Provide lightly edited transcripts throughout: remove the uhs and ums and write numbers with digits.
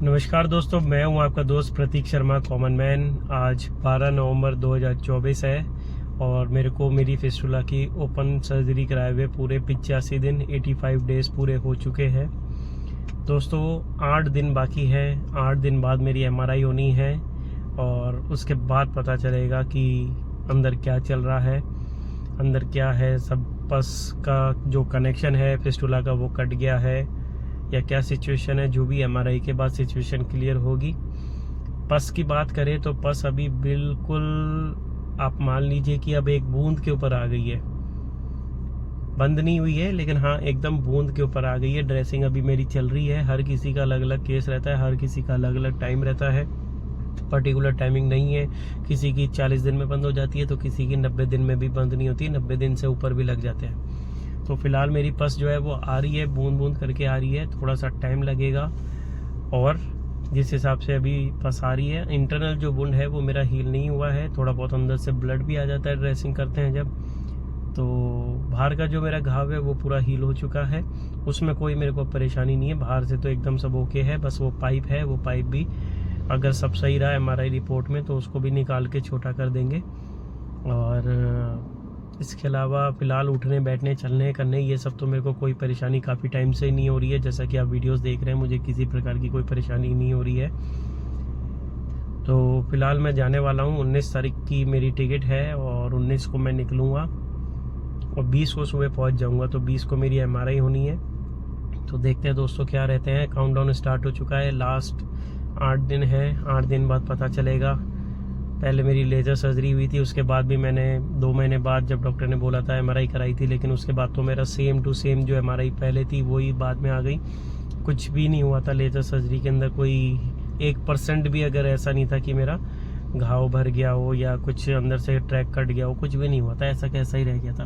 नमस्कार दोस्तों, मैं हूं आपका दोस्त प्रतीक शर्मा कॉमन मैन। आज 12 नवंबर 2024 है और मेरे को मेरी फिस्टुला की ओपन सर्जरी कराए हुए पूरे 85 दिन 85 डेज पूरे हो चुके हैं। दोस्तों 8 दिन बाकी है। 8 दिन बाद मेरी MRI होनी है और उसके बाद पता चलेगा कि अंदर क्या चल रहा है, अंदर क्या है। सब पस का जो कनेक्शन है फिस्टुला का वो कट गया है या क्या सिचुएशन है। जो भी MRI के बाद सिचुएशन क्लियर होगी। पस की बात करें तो पस अभी बिल्कुल आप मान लीजिए कि अब एक बूंद के ऊपर आ गई है। बंद नहीं हुई है लेकिन हाँ एकदम बूंद के ऊपर आ गई है। ड्रेसिंग अभी मेरी चल रही है। हर किसी का अलग अलग केस रहता है, हर किसी का अलग अलग टाइम रहता है, पर्टिकुलर टाइमिंग नहीं है। किसी की 40 दिन में बंद हो जाती है तो किसी की 90 दिन में भी बंद नहीं होती, 90 दिन से ऊपर भी लग जाते हैं। तो फिलहाल मेरी पस जो है वो आ रही है, बूंद बूंद करके आ रही है। थोड़ा सा टाइम लगेगा और जिस हिसाब से अभी पस आ रही है, इंटरनल जो वुंड है वो मेरा हील नहीं हुआ है। थोड़ा बहुत अंदर से ब्लड भी आ जाता है ड्रेसिंग करते हैं जब। तो बाहर का जो मेरा घाव है वो पूरा हील हो चुका है, उसमें कोई मेरे को परेशानी नहीं है। बाहर से तो एकदम सब ओके है, बस वो पाइप है, वो पाइप भी अगर सब सही रहा MRI रिपोर्ट में तो उसको भी निकाल के छोटा कर देंगे। और इसके अलावा फ़िलहाल उठने बैठने चलने करने ये सब तो मेरे को कोई परेशानी काफ़ी टाइम से नहीं हो रही है। जैसा कि आप वीडियोस देख रहे हैं, मुझे किसी प्रकार की कोई परेशानी नहीं हो रही है। तो फ़िलहाल मैं जाने वाला हूँ। 19 तारीख की मेरी टिकट है और 19 को मैं निकलूँगा और 20 को सुबह पहुँच जाऊँगा। तो 20 को मेरी MRI होनी है। तो देखते हैं दोस्तों क्या रहते हैं। काउंटडाउन स्टार्ट हो चुका है, लास्ट 8 दिन है। 8 दिन बाद पता चलेगा। पहले मेरी लेज़र सर्जरी हुई थी, उसके बाद भी मैंने 2 महीने बाद जब डॉक्टर ने बोला था MRI कराई थी, लेकिन उसके बाद तो मेरा सेम टू सेम जो MRI पहले थी वही बाद में आ गई। कुछ भी नहीं हुआ था लेज़र सर्जरी के अंदर, कोई 1% भी अगर ऐसा नहीं था कि मेरा घाव भर गया हो या कुछ अंदर से ट्रैक कट गया हो, कुछ भी नहीं हुआ था। ऐसा कैसा ही रह गया था।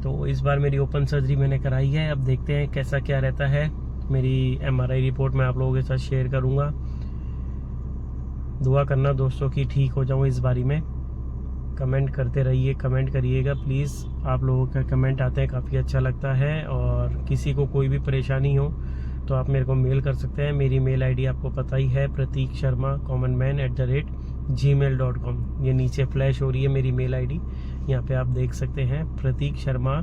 तो इस बार मेरी ओपन सर्जरी मैंने कराई है। अब देखते हैं कैसा क्या रहता है। मेरी MRI रिपोर्ट मैं आप लोगों के साथ शेयर करूँगा। दुआ करना दोस्तों कि ठीक हो जाऊँ इस बारी में। कमेंट करते रहिए, कमेंट करिएगा प्लीज़। आप लोगों का कमेंट आते हैं, काफ़ी अच्छा लगता है। और किसी को कोई भी परेशानी हो तो आप मेरे को मेल कर सकते हैं। मेरी मेल ID आपको पता ही है, प्रतीक शर्मा commonman@gmail.com। ये नीचे फ्लैश हो रही है मेरी मेल ID, यहाँ पे आप देख सकते हैं, प्रतीक शर्मा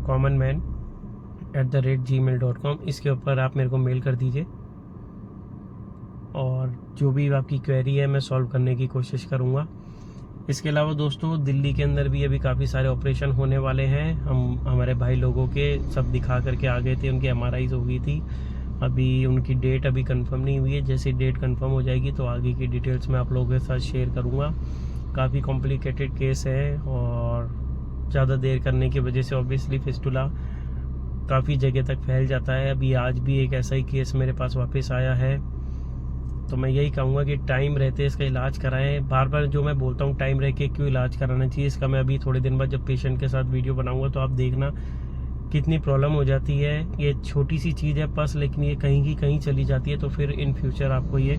commonman@gmail.com। इसके ऊपर आप मेरे को मेल कर दीजिए और जो भी आपकी क्वेरी है मैं सॉल्व करने की कोशिश करूँगा। इसके अलावा दोस्तों दिल्ली के अंदर भी अभी काफ़ी सारे ऑपरेशन होने वाले हैं। हमारे भाई लोगों के सब दिखा करके आ गए थे, उनकी MRIs हो गई थी। अभी उनकी डेट अभी कंफर्म नहीं हुई है। जैसे डेट कंफर्म हो जाएगी तो आगे की डिटेल्स मैं आप लोगों के साथ शेयर करूँगा। काफ़ी कॉम्प्लिकेटेड केस है और ज़्यादा देर करने की वजह से ऑब्वियसली फिस्टुला काफ़ी जगह तक फैल जाता है। अभी आज भी एक ऐसा ही केस मेरे पास वापस आया है। तो मैं यही कहूँगा कि टाइम रहते इसका इलाज कराएं। बार बार जो मैं बोलता हूँ टाइम रह के क्यों इलाज कराना चाहिए, इसका मैं अभी थोड़े दिन बाद जब पेशेंट के साथ वीडियो बनाऊँगा तो आप देखना कितनी प्रॉब्लम हो जाती है। ये छोटी सी चीज़ है पस, लेकिन ये कहीं की कहीं चली जाती है तो फिर इन फ्यूचर आपको ये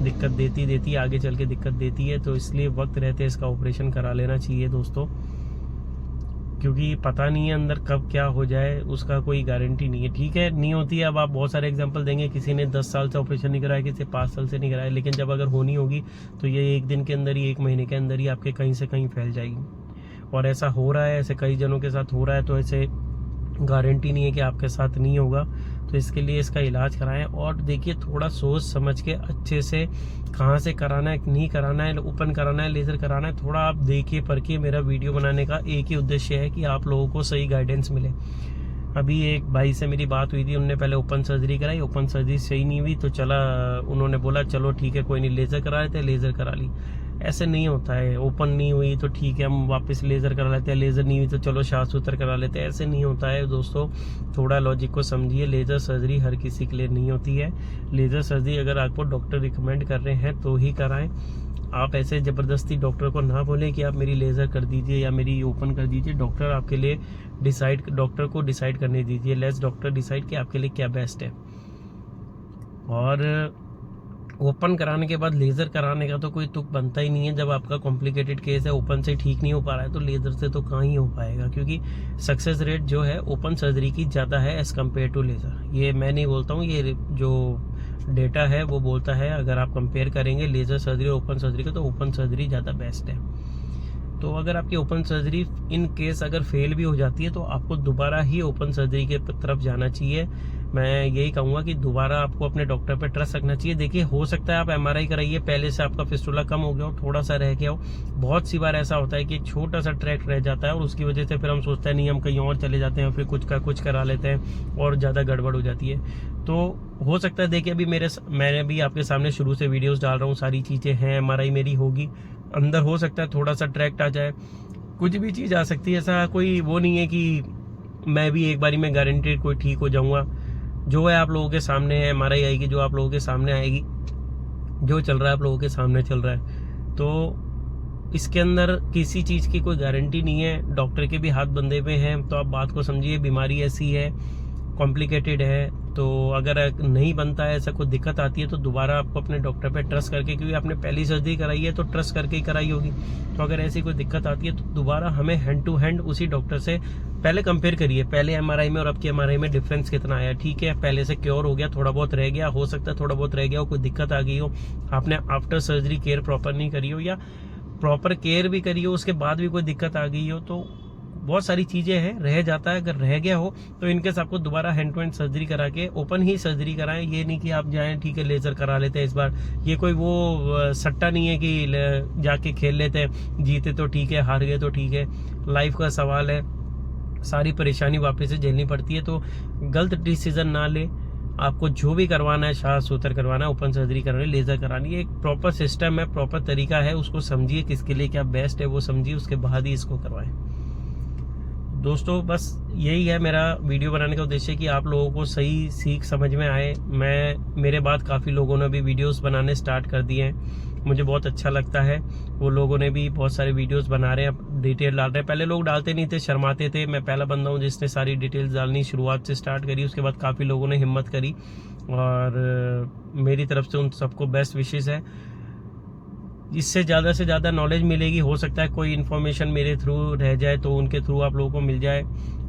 दिक्कत देती आगे चल के दिक्कत देती है। तो इसलिए वक्त रहते इसका ऑपरेशन करा लेना चाहिए दोस्तों, क्योंकि पता नहीं है अंदर कब क्या हो जाए, उसका कोई गारंटी नहीं है। ठीक है नहीं होती है। अब आप बहुत सारे एग्जांपल देंगे, किसी ने 10 साल से ऑपरेशन नहीं कराया, किसी 5 साल से नहीं कराया, लेकिन जब अगर होनी होगी तो ये 1 दिन के अंदर ही, 1 महीने के अंदर ही आपके कहीं से कहीं फैल जाएगी। और ऐसा हो रहा है, ऐसे कई जनों के साथ हो रहा है। तो ऐसे गारंटी नहीं है कि आपके साथ नहीं होगा। तो इसके लिए इसका इलाज कराएं और देखिए थोड़ा सोच समझ के अच्छे से कहाँ से कराना है, नहीं कराना है, ओपन कराना है, लेज़र कराना है, थोड़ा आप देखिए परखिए। मेरा वीडियो बनाने का एक ही उद्देश्य है कि आप लोगों को सही गाइडेंस मिले। अभी एक भाई से मेरी बात हुई थी, उनने पहले ओपन सर्जरी कराई, ओपन सर्जरी सही नहीं हुई तो उन्होंने बोला चलो ठीक है कोई नहीं, लेज़र करा लेते हैं, लेज़र करा ली। ऐसे नहीं होता है। ओपन नहीं हुई तो ठीक है हम वापस लेज़र करा लेते हैं, लेज़र नहीं हुई तो चलो शास्त्र सूत्र करा लेते हैं। ऐसे नहीं होता है दोस्तों, थोड़ा लॉजिक को समझिए। लेज़र सर्जरी हर किसी के लिए नहीं होती है। लेज़र सर्जरी अगर आपको डॉक्टर रिकमेंड कर रहे हैं तो ही कराएं। आप ऐसे ज़बरदस्ती डॉक्टर को ना बोलें कि आप मेरी लेज़र कर दीजिए या मेरी ओपन कर दीजिए। डॉक्टर आपके लिए डॉक्टर को डिसाइड करने दीजिए। लेट्स डॉक्टर डिसाइड कि आपके लिए क्या बेस्ट है। और ओपन कराने के बाद लेज़र कराने का तो कोई तुक बनता ही नहीं है। जब आपका कॉम्प्लिकेटेड केस है, ओपन से ठीक नहीं हो पा रहा है तो लेज़र से तो कहाँ ही हो पाएगा, क्योंकि सक्सेस रेट जो है ओपन सर्जरी की ज़्यादा है एज़ कम्पेयर टू लेज़र। ये मैं नहीं बोलता हूँ, ये जो डेटा है वो बोलता है, अगर आप कंपेयर करेंगे लेज़र सर्जरी और ओपन सर्जरी का, तो ओपन सर्जरी ज़्यादा बेस्ट है। तो अगर आपकी ओपन सर्जरी इन केस अगर फेल भी हो जाती है तो आपको दोबारा ही ओपन सर्जरी के तरफ जाना चाहिए। मैं यही कहूँगा कि दोबारा आपको अपने डॉक्टर पे ट्रस्ट रखना चाहिए। देखिए, हो सकता है आप एमआरआई कराइए, पहले से आपका फिस्टुला कम हो गया हो, थोड़ा सा रह गया हो। बहुत सी बार ऐसा होता है कि एक छोटा सा ट्रैक रह जाता है और उसकी वजह से फिर हम सोचते हैं नहीं, हम कहीं और चले जाते हैं, फिर कुछ करा लेते हैं और ज़्यादा गड़बड़ हो जाती है। तो हो सकता है, देखिए अभी मैंने भी आपके सामने शुरू से वीडियोज़ डाल रहा हूँ, सारी चीज़ें हैं, एमआरआई मेरी होगी, अंदर हो सकता है थोड़ा सा ट्रैक्ट आ जाए, कुछ भी चीज़ आ सकती है। ऐसा कोई वो नहीं है कि मैं भी एक बारी में गारंटेड कोई ठीक हो जाऊंगा। जो है आप लोगों के सामने है, एमआरआई आएगी जो आप लोगों के सामने आएगी, जो चल रहा है आप लोगों के सामने चल रहा है। तो इसके अंदर किसी चीज़ की कोई गारंटी नहीं है, डॉक्टर के भी हाथ बंधे पे हैं। तो आप बात को समझिए, बीमारी ऐसी है, कॉम्प्लिकेटेड है, तो अगर नहीं बनता है, ऐसा कोई दिक्कत आती है, तो दोबारा आपको अपने डॉक्टर पे ट्रस्ट करके, क्योंकि आपने पहली सर्जरी कराई है तो ट्रस्ट करके ही कराई होगी, तो अगर ऐसी कोई दिक्कत आती है तो दोबारा हमें हैंड टू हैंड उसी डॉक्टर से पहले कंपेयर करिए, पहले एमआरआई में और अब की एमआरआई में डिफरेंस कितना आया। ठीक है, पहले से क्योर हो गया, थोड़ा बहुत रह गया, हो सकता है थोड़ा बहुत रह गया हो, कोई दिक्कत आ गई हो, आपने आफ्टर सर्जरी केयर प्रॉपर नहीं करी हो, या प्रॉपर केयर भी करी हो उसके बाद भी कोई दिक्कत आ गई हो, तो बहुत सारी चीज़ें हैं, रह जाता है। अगर रह गया हो तो इनकेस आपको दोबारा हैंड टू हैंड सर्जरी करा के ओपन ही सर्जरी कराएं। ये नहीं कि आप जाएं ठीक है लेज़र करा लेते हैं इस बार, ये कोई वो सट्टा नहीं है कि जाके खेल लेते हैं, जीते तो ठीक है, हार गए तो ठीक है। लाइफ का सवाल है, सारी परेशानी वापस से झेलनी पड़ती है, तो गलत डिसीजन ना ले। आपको जो भी करवाना है, शाह सूत्र करवाना है, ओपन सर्जरी करानी है, लेज़र करानी है, एक प्रॉपर सिस्टम है, प्रॉपर तरीका है, उसको समझिए, किसके लिए क्या बेस्ट है वो समझिए, उसके बाद ही इसको करवाएं। दोस्तों बस यही है मेरा वीडियो बनाने का उद्देश्य, कि आप लोगों को सही सीख समझ में आए। मेरे बाद काफ़ी लोगों ने भी वीडियोस बनाने स्टार्ट कर दिए हैं, मुझे बहुत अच्छा लगता है। वो लोगों ने भी बहुत सारे वीडियोस बना रहे हैं, डिटेल डाल रहे हैं। पहले लोग डालते नहीं थे, शर्माते थे। मैं पहला बंदा हूँ जिसने सारी डिटेल्स डालनी शुरुआत से स्टार्ट करी। उसके बाद काफ़ी लोगों ने हिम्मत करी और मेरी तरफ से उन सबको बेस्ट विशेस है। इससे ज़्यादा से ज़्यादा नॉलेज मिलेगी। हो सकता है कोई इन्फॉर्मेशन मेरे थ्रू रह जाए तो उनके थ्रू आप लोगों को मिल जाए।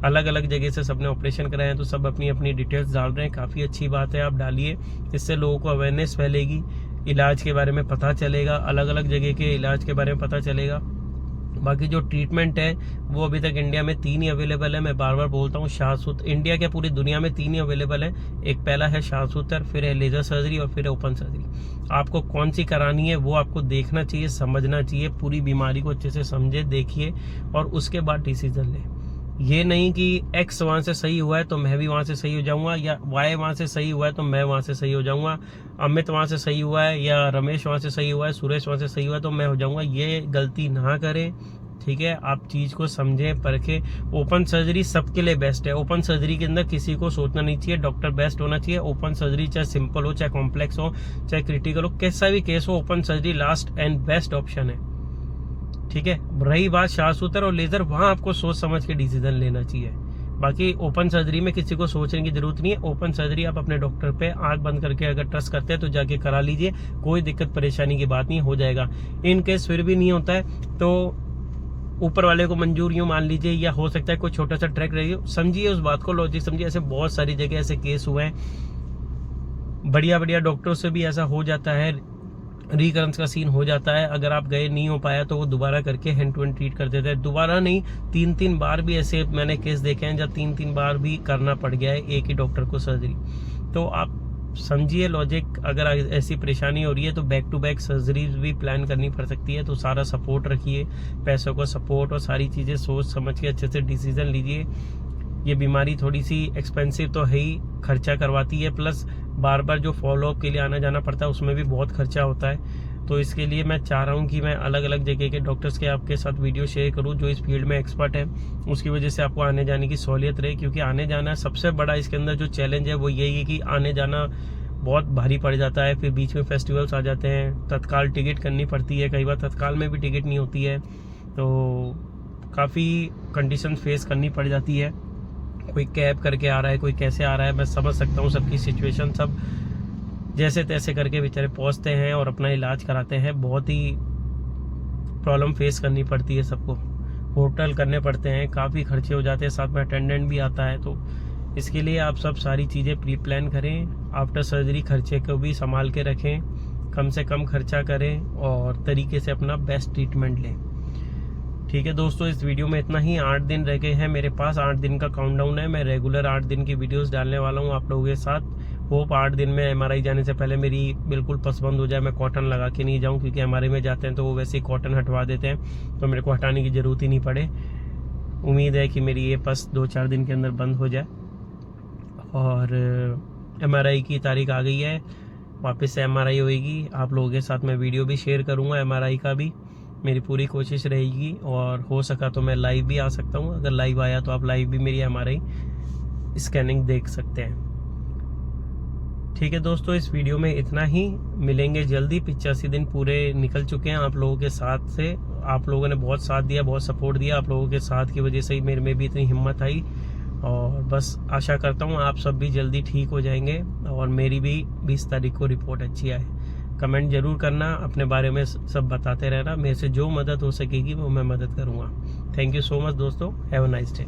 अलग अलग जगह से सबने ऑपरेशन कराए हैं तो सब अपनी अपनी डिटेल्स डाल रहे हैं, काफ़ी अच्छी बात है, आप डालिए। इससे लोगों को अवेयरनेस फैलेगी, इलाज के बारे में पता चलेगा, अलग अलग जगह के इलाज के बारे में पता चलेगा। बाकी जो ट्रीटमेंट है वो अभी तक इंडिया में 3 ही अवेलेबल है। मैं बार बार बोलता हूँ, शाहसूत्र इंडिया क्या पूरी दुनिया में 3 ही अवेलेबल है। एक पहला है शाहसूत्र, फिर है लेज़र सर्जरी और फिर है ओपन सर्जरी। आपको कौन सी करानी है वो आपको देखना चाहिए, समझना चाहिए, पूरी बीमारी को अच्छे से समझे, देखिए और उसके बाद डिसीजन लें। ये नहीं कि एक्स वहाँ से सही हुआ है तो मैं भी वहाँ से सही हो जाऊंगा, या वाई वहाँ से सही हुआ है तो मैं वहाँ से सही हो जाऊंगा, अमित वहाँ से सही हुआ है या रमेश वहाँ से सही हुआ है, सुरेश वहाँ से सही हुआ है तो मैं हो जाऊंगा। ये गलती ना करें, ठीक है। आप चीज़ को समझें, परखें। ओपन सर्जरी सबके लिए बेस्ट है। ओपन सर्जरी के अंदर किसी को सोचना नहीं चाहिए, डॉक्टर बेस्ट होना चाहिए। ओपन सर्जरी चाहे सिंपल हो, चाहे कॉम्प्लेक्स हो, चाहे क्रिटिकल हो, कैसा भी केस हो, open surgery last and best option है, ठीक है। रही बात शाहसूत्र और लेज़र, वहाँ आपको सोच समझ के डिसीजन लेना चाहिए। बाकी ओपन सर्जरी में किसी को सोचने की जरूरत नहीं है। ओपन सर्जरी आप अपने डॉक्टर पे आंख बंद करके अगर ट्रस्ट करते हैं तो जाके करा लीजिए, कोई दिक्कत परेशानी की बात नहीं, हो जाएगा। इन केस फिर भी नहीं होता है तो ऊपर वाले को मंजूर यूं मान लीजिए, या हो सकता है कोई छोटा सा ट्रैक रही हो, समझिए उस बात को, लॉजिक समझिए। ऐसे बहुत सारी जगह ऐसे केस हुए हैं, बढ़िया बढ़िया डॉक्टरों से भी ऐसा हो जाता है, रिकरेंस का सीन हो जाता है। अगर आप गए नहीं हो पाया तो वो दोबारा करके हैंड टू हैंड ट्रीट कर देते हैं। दोबारा नहीं, 3-3 बार भी ऐसे मैंने केस देखे हैं जब 3-3 बार भी करना पड़ गया है एक ही डॉक्टर को सर्जरी। तो आप समझिए लॉजिक, अगर ऐसी परेशानी हो रही है तो बैक टू बैक सर्जरीज भी प्लान करनी पड़ सकती है। तो सारा सपोर्ट रखिए, पैसों का सपोर्ट और सारी चीज़ें सोच समझ के अच्छे से डिसीजन लीजिए। ये बीमारी थोड़ी सी एक्सपेंसिव तो है ही, खर्चा करवाती है, प्लस बार बार जो फॉलोअप के लिए आना जाना पड़ता है उसमें भी बहुत खर्चा होता है। तो इसके लिए मैं चाह रहा हूँ कि मैं अलग अलग जगह के डॉक्टर्स के आपके साथ वीडियो शेयर करूँ जो इस फील्ड में एक्सपर्ट है, उसकी वजह से आपको आने जाने की सहूलियत रहे। क्योंकि आने जाना सबसे बड़ा इसके अंदर जो चैलेंज है वो यही है कि आने जाना बहुत भारी पड़ जाता है। फिर बीच में फेस्टिवल्स आ जाते हैं, तत्काल टिकट करनी पड़ती है, कई बार तत्काल में भी टिकट नहीं होती है, तो काफ़ी कंडीशन फेस करनी पड़ जाती है। कोई कैब करके आ रहा है, कोई कैसे आ रहा है, मैं समझ सकता हूँ सबकी सिचुएशन। सब जैसे तैसे करके बेचारे पहुँचते हैं और अपना इलाज कराते हैं। बहुत ही प्रॉब्लम फेस करनी पड़ती है सबको, होटल करने पड़ते हैं, काफ़ी खर्चे हो जाते हैं, साथ में अटेंडेंट भी आता है। तो इसके लिए आप सब सारी चीज़ें प्री प्लान करें, आफ्टर सर्जरी खर्चे को भी संभाल के रखें, कम से कम खर्चा करें और तरीके से अपना बेस्ट ट्रीटमेंट लें। ठीक है दोस्तों, इस वीडियो में इतना ही। 8 दिन रह गए हैं मेरे पास, 8 दिन का काउंटडाउन है। मैं रेगुलर 8 दिन की वीडियोस डालने वाला हूँ आप लोगों के साथ। होप 8 दिन में MRI जाने से पहले मेरी बिल्कुल पस बंद हो जाए, मैं कॉटन लगा के नहीं जाऊँ, क्योंकि MRI में जाते हैं तो वो वैसे ही कॉटन हटवा देते हैं, तो मेरे को हटाने की ज़रूरत ही नहीं पड़े। उम्मीद है कि मेरी ये पस 2-4 दिन के अंदर बंद हो जाए। और MRI की तारीख आ गई है, वापस से MRI होएगी। आप लोगों के साथ मैं वीडियो भी शेयर करूँगा MRI का भी, मेरी पूरी कोशिश रहेगी। और हो सका तो मैं लाइव भी आ सकता हूँ, अगर लाइव आया तो आप लाइव भी मेरी MRI स्कैनिंग देख सकते हैं। ठीक है दोस्तों, इस वीडियो में इतना ही, मिलेंगे जल्दी। 85 दिन पूरे निकल चुके हैं आप लोगों के साथ से। आप लोगों ने बहुत साथ दिया, बहुत सपोर्ट दिया। आप लोगों के साथ की वजह से ही मेरे में भी इतनी हिम्मत आई। और बस आशा करता हूँ आप सब भी जल्दी ठीक हो जाएंगे और मेरी भी 20 तारीख को रिपोर्ट अच्छी आए। कमेंट जरूर करना, अपने बारे में सब बताते रहना। मेरे से जो मदद हो सकेगी वो मैं मदद करूँगा। थैंक यू सो मच दोस्तों, हैव अ नाइस डे।